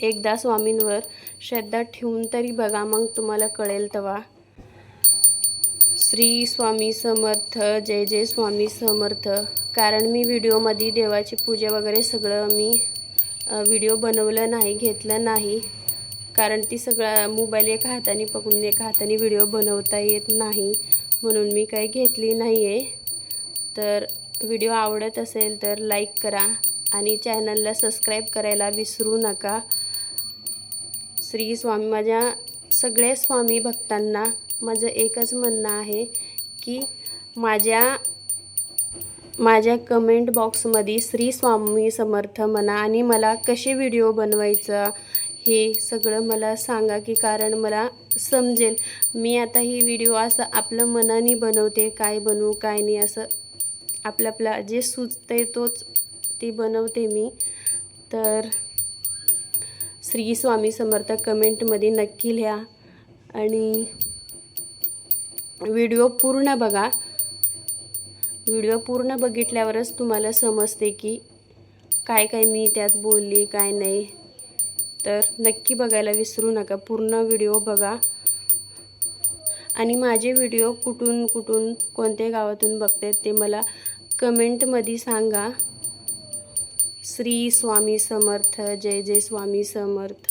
एकदा स्वामींवर श्रद्धा ठेवून तरी बघा, मग तुम्हाला कळेल तेव्हा. श्री स्वामी समर्थ. जय जय स्वामी समर्थ. कारण मी व्हिडिओमध्ये देवाची पूजा वगैरे सगळं मी व्हिडिओ बनवलं नाही, घेतलं नाही. कारण ती सगळं मोबाईल एका हाताने पकडून एका हाताने व्हिडिओ बनवता येत नाही, म्हणून मी काही घेतली नाही आहे. तर व्हिडिओ आवडत असेल तर लाईक करा आणि चॅनलला सबस्क्राईब करायला विसरू नका. श्री स्वामी. माझ्या सगळ्या स्वामी भक्तांना माझं एकच म्हणणं आहे की माझ्या कमेंट बॉक्समध्ये श्री स्वामी समर्थ म्हणा आणि मला कसे व्हिडिओ बनवायचा हे सगळं मला सांगा, की कारण मला समजेल. मी आता ही व्हिडिओ असं आपलं मनाने बनवते, काय बनवू काय नाही असं आपलं जे सुचते तोच ती बनवते मी. तर श्री स्वामी समर्थ कमेंटमध्ये नक्की लिहा आणि व्हिडिओ पूर्ण बघा. व्हिडिओ पूर्ण बघितल्यावरच तुम्हाला समजते की काय काय मी त्यात बोलली काय नाही. तर नक्की बघायला विसरू नका, पूर्ण व्हिडिओ बघा. आणि माझे व्हिडिओ कुठून कोणत्या गावातून बघतात ते मला कमेंटमध्ये सांगा. श्री स्वामी समर्थ. जय जय स्वामी समर्थ.